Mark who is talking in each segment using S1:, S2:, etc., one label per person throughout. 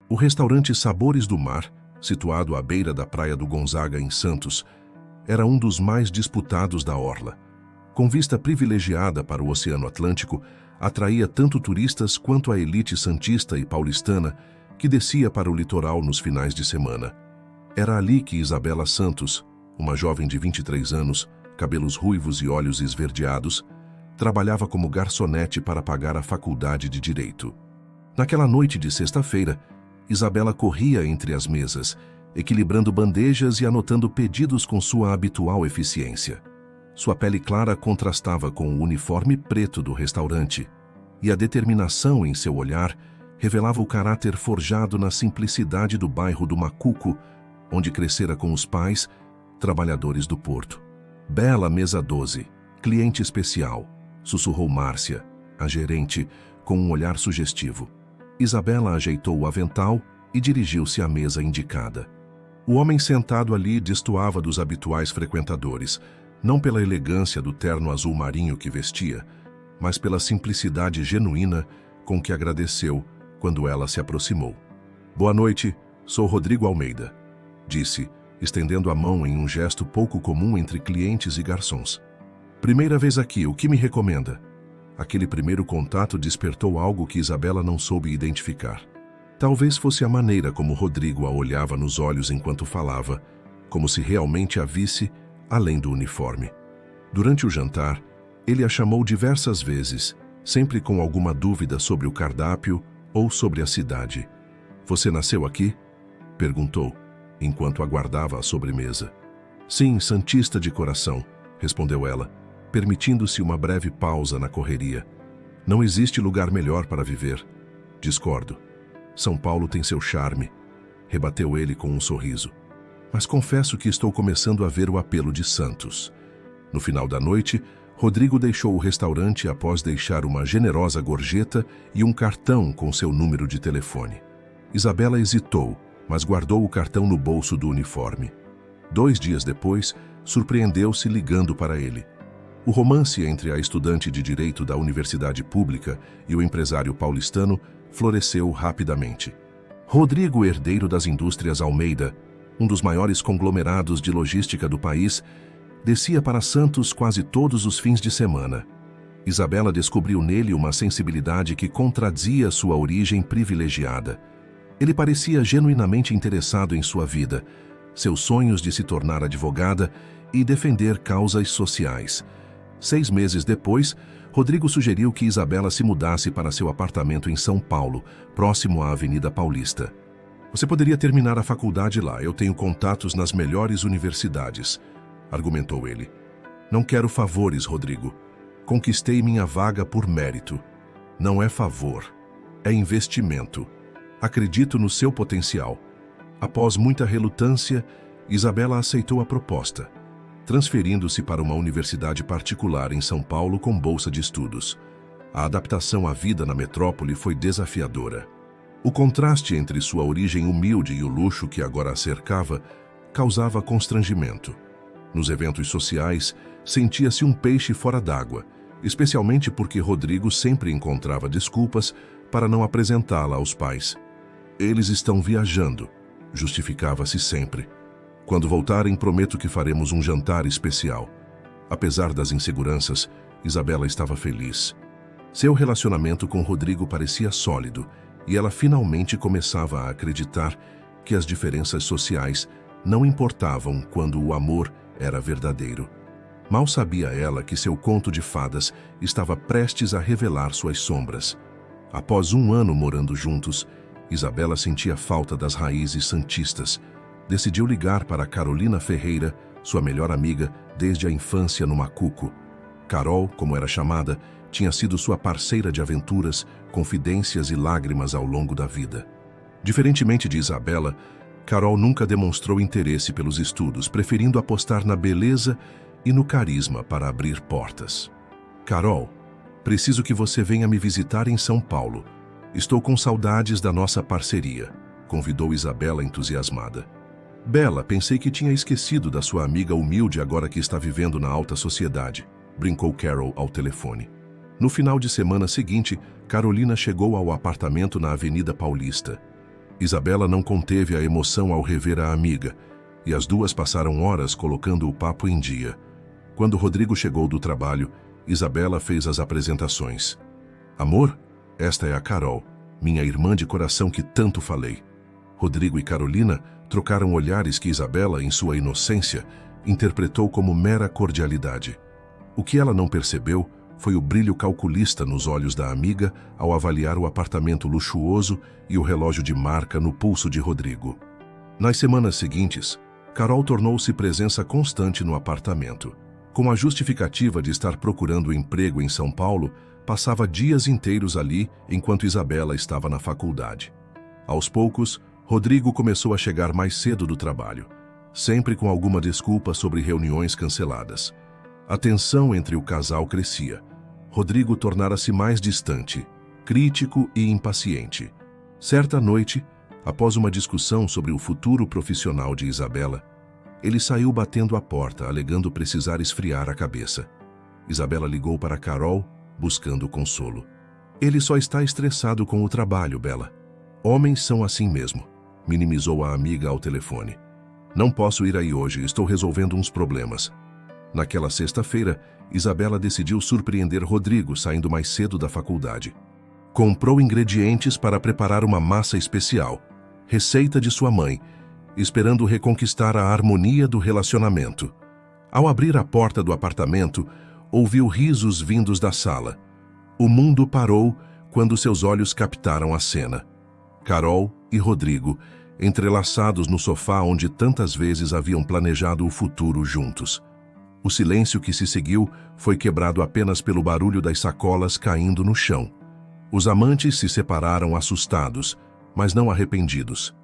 S1: O restaurante Sabores do Mar, situado à beira da Praia do Gonzaga, em Santos, era um dos mais disputados da orla. Com vista privilegiada para o Oceano Atlântico, atraía tanto turistas quanto a elite santista e paulistana que descia para o litoral nos finais de semana. Era ali que Isabela Santos, uma jovem de 23 anos, cabelos ruivos e olhos esverdeados, trabalhava como garçonete para pagar a faculdade de Direito. Naquela noite de sexta-feira, Isabela corria entre as mesas, equilibrando bandejas e anotando pedidos com sua habitual eficiência. Sua pele clara contrastava com o uniforme preto do restaurante, e a determinação em seu olhar revelava o caráter forjado na simplicidade do bairro do Macuco, onde crescera com os pais, trabalhadores do porto. "Bela mesa 12, cliente especial", sussurrou Márcia, a gerente, com um olhar sugestivo. Isabela ajeitou o avental e dirigiu-se à mesa indicada. O homem sentado ali destoava dos habituais frequentadores, não pela elegância do terno azul marinho que vestia, mas pela simplicidade genuína com que agradeceu quando ela se aproximou. "Boa noite, sou Rodrigo Almeida", disse, estendendo a mão em um gesto pouco comum entre clientes e garçons. "Primeira vez aqui, o que me recomenda?" Aquele primeiro contato despertou algo que Isabela não soube identificar. Talvez fosse a maneira como Rodrigo a olhava nos olhos enquanto falava, como se realmente a visse além do uniforme. Durante o jantar, ele a chamou diversas vezes, sempre com alguma dúvida sobre o cardápio ou sobre a cidade. "Você nasceu aqui?" perguntou, enquanto aguardava a sobremesa. "Sim, santista de coração", respondeu ela, permitindo-se uma breve pausa na correria. "Não existe lugar melhor para viver." "Discordo. São Paulo tem seu charme", rebateu ele com um sorriso. "Mas confesso que estou começando a ver o apelo de Santos." No final da noite, Rodrigo deixou o restaurante após deixar uma generosa gorjeta e um cartão com seu número de telefone. Isabela hesitou, mas guardou o cartão no bolso do uniforme. 2 dias depois, surpreendeu-se ligando para ele. O romance entre a estudante de Direito da Universidade Pública e o empresário paulistano floresceu rapidamente. Rodrigo, herdeiro das indústrias Almeida, um dos maiores conglomerados de logística do país, descia para Santos quase todos os fins de semana. Isabela descobriu nele uma sensibilidade que contradizia sua origem privilegiada. Ele parecia genuinamente interessado em sua vida, seus sonhos de se tornar advogada e defender causas sociais. 6 meses depois, Rodrigo sugeriu que Isabela se mudasse para seu apartamento em São Paulo, próximo à Avenida Paulista. "Você poderia terminar a faculdade lá, eu tenho contatos nas melhores universidades", argumentou ele. "Não quero favores, Rodrigo. Conquistei minha vaga por mérito. Não é favor, é investimento. Acredito no seu potencial." Após muita relutância, Isabela aceitou a proposta, transferindo-se para uma universidade particular em São Paulo com bolsa de estudos. A adaptação à vida na metrópole foi desafiadora. O contraste entre sua origem humilde e o luxo que agora a cercava causava constrangimento. Nos eventos sociais, sentia-se um peixe fora d'água, especialmente porque Rodrigo sempre encontrava desculpas para não apresentá-la aos pais. "Eles estão viajando", justificava-se sempre. "Quando voltarem, prometo que faremos um jantar especial." Apesar das inseguranças, Isabela estava feliz. Seu relacionamento com Rodrigo parecia sólido, e ela finalmente começava a acreditar que as diferenças sociais não importavam quando o amor era verdadeiro. Mal sabia ela que seu conto de fadas estava prestes a revelar suas sombras. Após 1 ano morando juntos, Isabela sentia falta das raízes santistas. Decidiu ligar para Carolina Ferreira, sua melhor amiga desde a infância no Macuco. Carol, como era chamada, tinha sido sua parceira de aventuras, confidências e lágrimas ao longo da vida. Diferentemente de Isabela, Carol nunca demonstrou interesse pelos estudos, preferindo apostar na beleza e no carisma para abrir portas. "Carol, preciso que você venha me visitar em São Paulo. Estou com saudades da nossa parceria", convidou Isabela entusiasmada. "Bela, pensei que tinha esquecido da sua amiga humilde agora que está vivendo na alta sociedade", brincou Carol ao telefone. No final de semana seguinte, Carolina chegou ao apartamento na Avenida Paulista. Isabela não conteve a emoção ao rever a amiga, e as duas passaram horas colocando o papo em dia. Quando Rodrigo chegou do trabalho, Isabela fez as apresentações. Amor, esta é a Carol, minha irmã de coração que tanto falei. Rodrigo e Carolina trocaram olhares que Isabela, em sua inocência, interpretou como mera cordialidade. O que ela não percebeu foi o brilho calculista nos olhos da amiga ao avaliar o apartamento luxuoso e o relógio de marca no pulso de Rodrigo. Nas semanas seguintes, Carol tornou-se presença constante no apartamento. Com a justificativa de estar procurando emprego em São Paulo, passava dias inteiros ali enquanto Isabela estava na faculdade. Aos poucos, Rodrigo começou a chegar mais cedo do trabalho, sempre com alguma desculpa sobre reuniões canceladas. A tensão entre o casal crescia. Rodrigo tornara-se mais distante, crítico e impaciente. Certa noite, após uma discussão sobre o futuro profissional de Isabela, ele saiu batendo a porta, alegando precisar esfriar a cabeça. Isabela ligou para Carol, buscando consolo. Ele só está estressado com o trabalho, Bela. Homens são assim mesmo, minimizou a amiga ao telefone. Não posso ir aí hoje, estou resolvendo uns problemas. Naquela sexta-feira, Isabela decidiu surpreender Rodrigo saindo mais cedo da faculdade. Comprou ingredientes para preparar uma massa especial, receita de sua mãe, esperando reconquistar a harmonia do relacionamento. Ao abrir a porta do apartamento, ouviu risos vindos da sala. O mundo parou quando seus olhos captaram a cena. Carol e Rodrigo, entrelaçados no sofá onde tantas vezes haviam planejado o futuro juntos. O silêncio que se seguiu foi quebrado apenas pelo barulho das sacolas caindo no chão. Os amantes se separaram assustados, mas não arrependidos.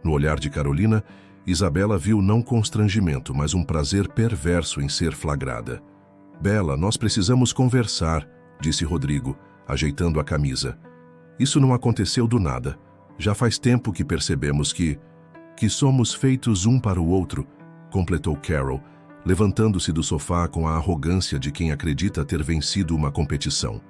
S1: No olhar de Carolina, Isabela viu não constrangimento, mas um prazer perverso em ser flagrada. Bela, nós precisamos conversar, disse Rodrigo, ajeitando a camisa. Isso não aconteceu do nada. Já faz tempo que percebemos que somos feitos um para o outro, completou Carol, levantando-se do sofá com a arrogância de quem acredita ter vencido uma competição.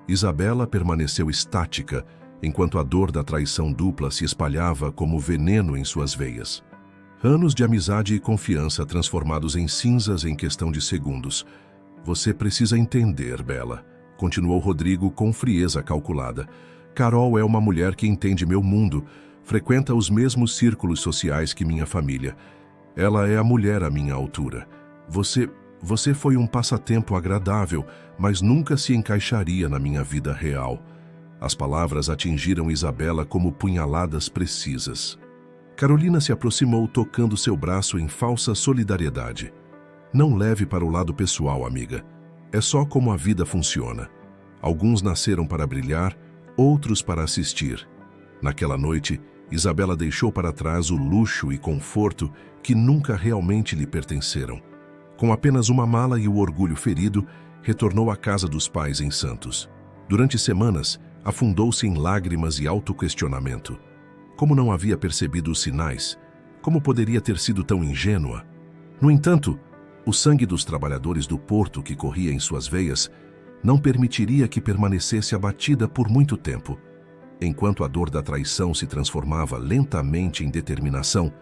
S1: Isabela permaneceu estática, enquanto a dor da traição dupla se espalhava como veneno em suas veias. Anos de amizade e confiança transformados em cinzas em questão de segundos. Você precisa entender, Bela, continuou Rodrigo com frieza calculada. Carol é uma mulher que entende meu mundo, frequenta os mesmos círculos sociais que minha família. Ela é a mulher à minha altura. Você foi um passatempo agradável, mas nunca se encaixaria na minha vida real. As palavras atingiram Isabela como punhaladas precisas. Carolina se aproximou tocando seu braço em falsa solidariedade. Não leve para o lado pessoal, amiga. É só como a vida funciona. Alguns nasceram para brilhar, outros para assistir. Naquela noite, Isabela deixou para trás o luxo e conforto que nunca realmente lhe pertenceram. Com apenas uma mala e o orgulho ferido, retornou à casa dos pais em Santos. Durante semanas, afundou-se em lágrimas e autoquestionamento. Como não havia percebido os sinais? Como poderia ter sido tão ingênua? No entanto, o sangue dos trabalhadores do porto que corria em suas veias não permitiria que permanecesse abatida por muito tempo. Enquanto a dor da traição se transformava lentamente em determinação,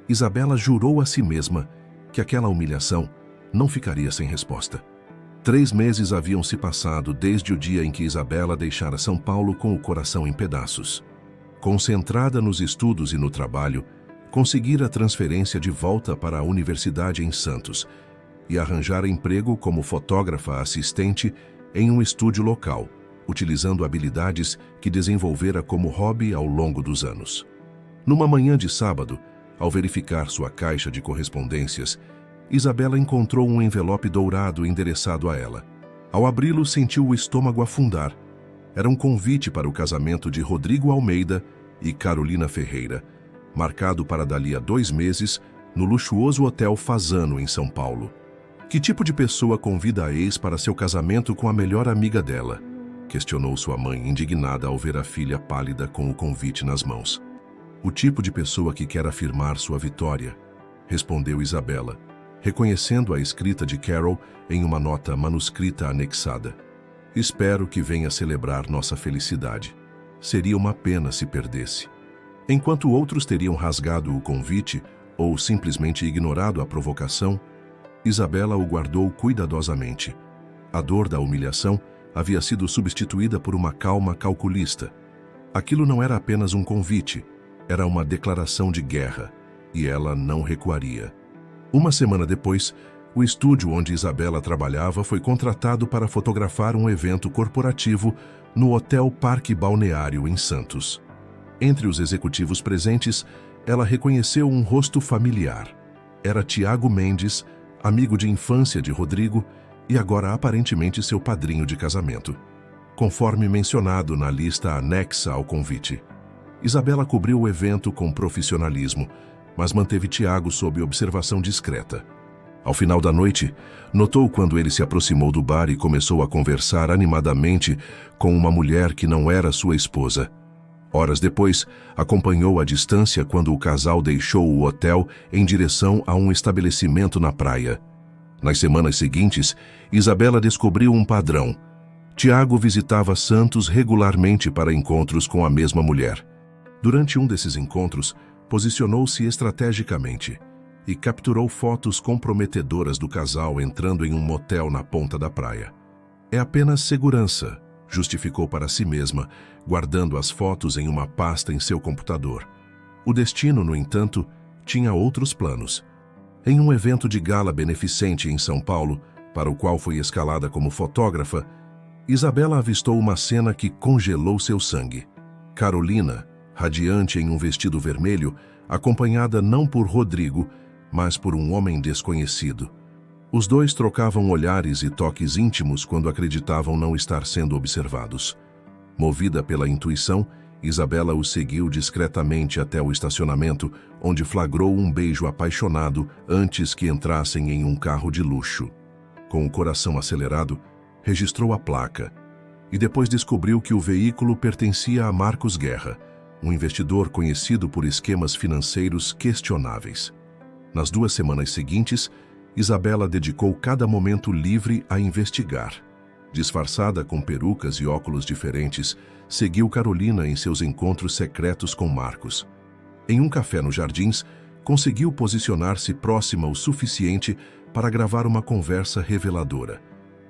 S1: Isabela jurou a si mesma que aquela humilhação não ficaria sem resposta. 3 meses haviam se passado desde o dia em que Isabela deixara São Paulo com o coração em pedaços. Concentrada nos estudos e no trabalho, conseguira a transferência de volta para a universidade em Santos e arranjara emprego como fotógrafa assistente em um estúdio local, utilizando habilidades que desenvolvera como hobby ao longo dos anos. Numa manhã de sábado, ao verificar sua caixa de correspondências, Isabela encontrou um envelope dourado endereçado a ela. Ao abri-lo, sentiu o estômago afundar. Era um convite para o casamento de Rodrigo Almeida e Carolina Ferreira, marcado para dali a 2 meses, no luxuoso Hotel Fasano, em São Paulo. Que tipo de pessoa convida a ex para seu casamento com a melhor amiga dela? Questionou sua mãe, indignada ao ver a filha pálida com o convite nas mãos. O tipo de pessoa que quer afirmar sua vitória, respondeu Isabela, reconhecendo a escrita de Carol em uma nota manuscrita anexada. Espero que venha celebrar nossa felicidade. Seria uma pena se perdesse. Enquanto outros teriam rasgado o convite ou simplesmente ignorado a provocação, Isabela o guardou cuidadosamente. A dor da humilhação havia sido substituída por uma calma calculista. Aquilo não era apenas um convite, era uma declaração de guerra, e ela não recuaria. Uma semana depois, o estúdio onde Isabela trabalhava foi contratado para fotografar um evento corporativo no Hotel Parque Balneário, em Santos. Entre os executivos presentes, ela reconheceu um rosto familiar. Era Tiago Mendes, amigo de infância de Rodrigo e agora aparentemente seu padrinho de casamento, conforme mencionado na lista anexa ao convite. Isabela cobriu o evento com profissionalismo, mas manteve Tiago sob observação discreta. Ao final da noite, notou quando ele se aproximou do bar e começou a conversar animadamente com uma mulher que não era sua esposa. Horas depois, acompanhou à distância quando o casal deixou o hotel em direção a um estabelecimento na praia. Nas semanas seguintes, Isabela descobriu um padrão. Tiago visitava Santos regularmente para encontros com a mesma mulher. Durante um desses encontros, posicionou-se estrategicamente e capturou fotos comprometedoras do casal entrando em um motel na ponta da praia. É apenas segurança, justificou para si mesma, guardando as fotos em uma pasta em seu computador. O destino, no entanto, tinha outros planos. Em um evento de gala beneficente em São Paulo, para o qual foi escalada como fotógrafa, Isabela avistou uma cena que congelou seu sangue. Carolina, radiante em um vestido vermelho, acompanhada não por Rodrigo, mas por um homem desconhecido. Os dois trocavam olhares e toques íntimos quando acreditavam não estar sendo observados. Movida pela intuição, Isabela o seguiu discretamente até o estacionamento, onde flagrou um beijo apaixonado antes que entrassem em um carro de luxo. Com o coração acelerado, registrou a placa e depois descobriu que o veículo pertencia a Marcos Guerra, um investidor conhecido por esquemas financeiros questionáveis. Nas 2 semanas seguintes, Isabela dedicou cada momento livre a investigar. Disfarçada com perucas e óculos diferentes, seguiu Carolina em seus encontros secretos com Marcos. Em um café nos Jardins, conseguiu posicionar-se próxima o suficiente para gravar uma conversa reveladora.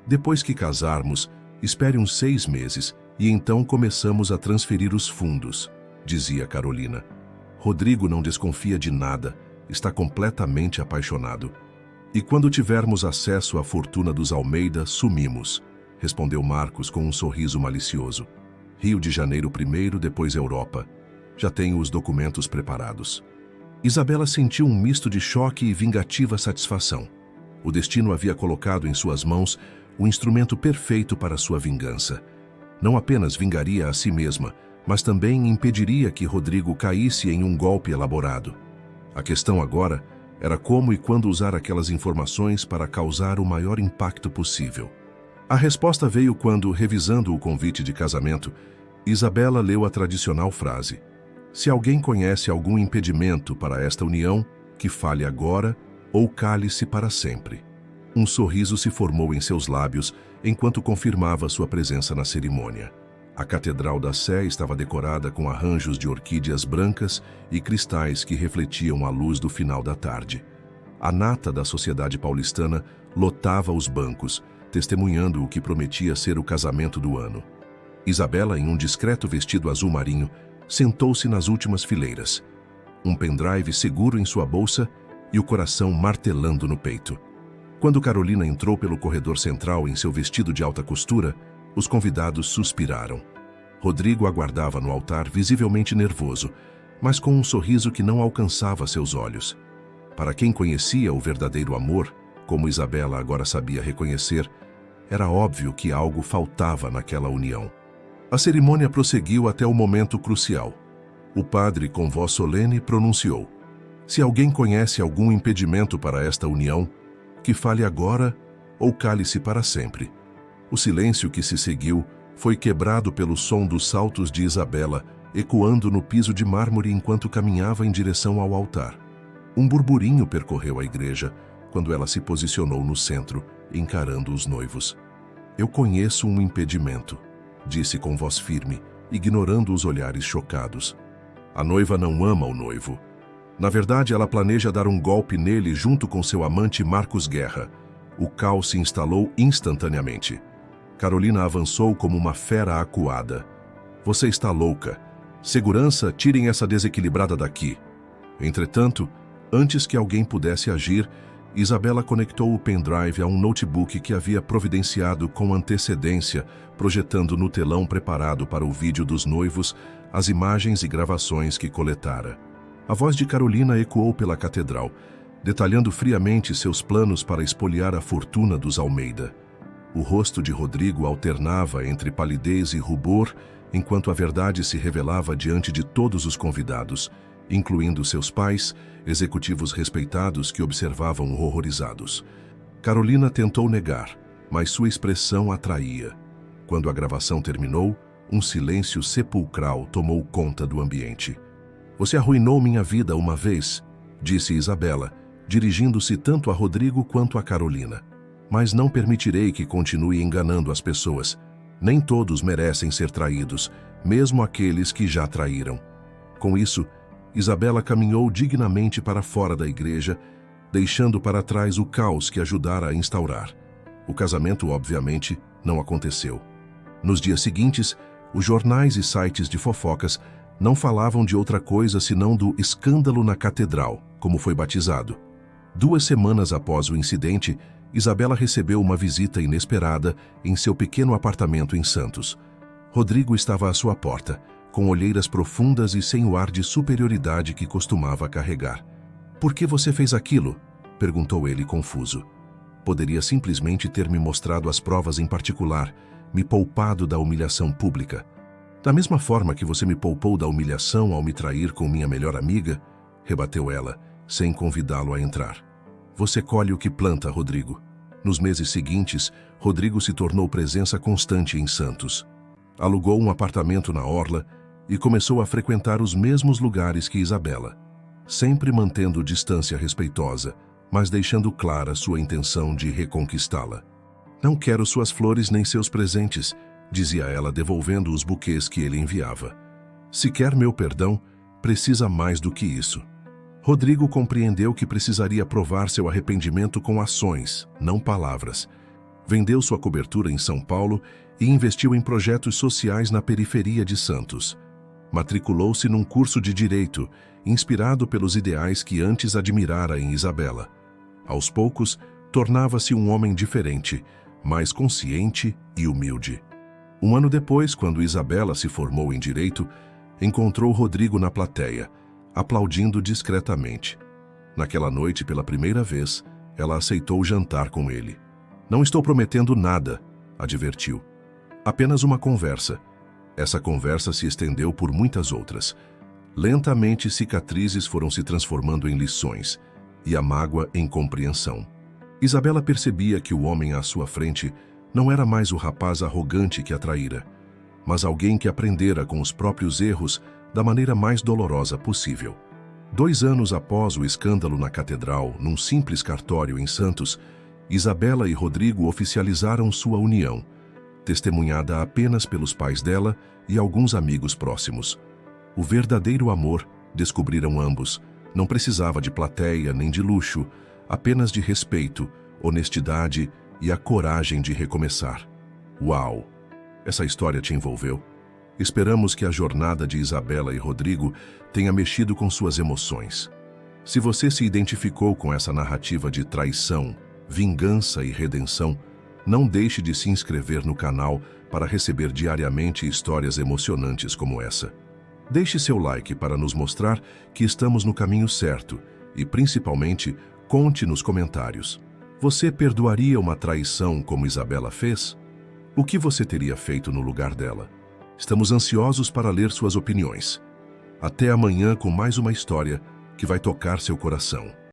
S1: Depois que casarmos, espere uns 6 meses e então começamos a transferir os fundos, dizia Carolina. Rodrigo não desconfia de nada, está completamente apaixonado. E quando tivermos acesso à fortuna dos Almeida, sumimos, respondeu Marcos com um sorriso malicioso. Rio de Janeiro primeiro, depois Europa. Já tenho os documentos preparados. Isabela sentiu um misto de choque e vingativa satisfação. O destino havia colocado em suas mãos o instrumento perfeito para sua vingança. Não apenas vingaria a si mesma, mas também impediria que Rodrigo caísse em um golpe elaborado. A questão agora era como e quando usar aquelas informações para causar o maior impacto possível. A resposta veio quando, revisando o convite de casamento, Isabela leu a tradicional frase: "Se alguém conhece algum impedimento para esta união, que fale agora ou cale-se para sempre." Um sorriso se formou em seus lábios enquanto confirmava sua presença na cerimônia. A Catedral da Sé estava decorada com arranjos de orquídeas brancas e cristais que refletiam a luz do final da tarde. A nata da sociedade paulistana lotava os bancos, testemunhando o que prometia ser o casamento do ano. Isabela, em um discreto vestido azul marinho, sentou-se nas últimas fileiras, um pendrive seguro em sua bolsa e o coração martelando no peito. Quando Carolina entrou pelo corredor central em seu vestido de alta costura, os convidados suspiraram. Rodrigo aguardava no altar, visivelmente nervoso, mas com um sorriso que não alcançava seus olhos. Para quem conhecia o verdadeiro amor, como Isabela agora sabia reconhecer, era óbvio que algo faltava naquela união. A cerimônia prosseguiu até o momento crucial. O padre, com voz solene, pronunciou: "Se alguém conhece algum impedimento para esta união, que fale agora ou cale-se para sempre." O silêncio que se seguiu foi quebrado pelo som dos saltos de Isabela, ecoando no piso de mármore enquanto caminhava em direção ao altar. Um burburinho percorreu a igreja quando ela se posicionou no centro, encarando os noivos. "Eu conheço um impedimento", disse com voz firme, ignorando os olhares chocados. A noiva não ama o noivo. Na verdade, ela planeja dar um golpe nele junto com seu amante Marcos Guerra. O caos se instalou instantaneamente. Carolina avançou como uma fera acuada. Você está louca. Segurança, tirem essa desequilibrada daqui. Entretanto, antes que alguém pudesse agir, Isabela conectou o pendrive a um notebook que havia providenciado com antecedência, projetando no telão preparado para o vídeo dos noivos as imagens e gravações que coletara. A voz de Carolina ecoou pela catedral, detalhando friamente seus planos para espoliar a fortuna dos Almeida. O rosto de Rodrigo alternava entre palidez e rubor, enquanto a verdade se revelava diante de todos os convidados, incluindo seus pais, executivos respeitados que observavam horrorizados. Carolina tentou negar, mas sua expressão atraía. Quando a gravação terminou, um silêncio sepulcral tomou conta do ambiente. Você arruinou minha vida uma vez, disse Isabela, dirigindo-se tanto a Rodrigo quanto a Carolina. Mas não permitirei que continue enganando as pessoas. Nem todos merecem ser traídos, mesmo aqueles que já traíram. Com isso, Isabela caminhou dignamente para fora da igreja, deixando para trás o caos que ajudara a instaurar. O casamento, obviamente, não aconteceu. Nos dias seguintes, os jornais e sites de fofocas não falavam de outra coisa senão do escândalo na catedral, como foi batizado. 2 semanas após o incidente, Isabela recebeu uma visita inesperada em seu pequeno apartamento em Santos. Rodrigo estava à sua porta, com olheiras profundas e sem o ar de superioridade que costumava carregar. "Por que você fez aquilo?" perguntou ele confuso. "Poderia simplesmente ter me mostrado as provas em particular, me poupado da humilhação pública. Da mesma forma que você me poupou da humilhação ao me trair com minha melhor amiga", rebateu ela, sem convidá-lo a entrar. "Você colhe o que planta, Rodrigo." Nos meses seguintes, Rodrigo se tornou presença constante em Santos. Alugou um apartamento na orla e começou a frequentar os mesmos lugares que Isabela, sempre mantendo distância respeitosa, mas deixando clara sua intenção de reconquistá-la. "Não quero suas flores nem seus presentes", dizia ela, devolvendo os buquês que ele enviava. "Se quer meu perdão, precisa mais do que isso." Rodrigo compreendeu que precisaria provar seu arrependimento com ações, não palavras. Vendeu sua cobertura em São Paulo e investiu em projetos sociais na periferia de Santos. Matriculou-se num curso de Direito, inspirado pelos ideais que antes admirara em Isabela. Aos poucos, tornava-se um homem diferente, mais consciente e humilde. Um ano depois, quando Isabela se formou em Direito, encontrou Rodrigo na plateia, aplaudindo discretamente. Naquela noite, pela primeira vez, ela aceitou jantar com ele. "Não estou prometendo nada", advertiu. "Apenas uma conversa." Essa conversa se estendeu por muitas outras. Lentamente, cicatrizes foram se transformando em lições, e a mágoa em compreensão. Isabela percebia que o homem à sua frente não era mais o rapaz arrogante que a traíra, mas alguém que aprendera com os próprios erros da maneira mais dolorosa possível. 2 anos após o escândalo na catedral, num simples cartório em Santos, Isabela e Rodrigo oficializaram sua união, testemunhada apenas pelos pais dela e alguns amigos próximos. O verdadeiro amor, descobriram ambos, não precisava de plateia nem de luxo, apenas de respeito, honestidade e a coragem de recomeçar. Uau! Essa história te envolveu? Esperamos que a jornada de Isabela e Rodrigo tenha mexido com suas emoções. Se você se identificou com essa narrativa de traição, vingança e redenção, não deixe de se inscrever no canal para receber diariamente histórias emocionantes como essa. Deixe seu like para nos mostrar que estamos no caminho certo e, principalmente, conte nos comentários. Você perdoaria uma traição como Isabela fez? O que você teria feito no lugar dela? Estamos ansiosos para ler suas opiniões. Até amanhã com mais uma história que vai tocar seu coração.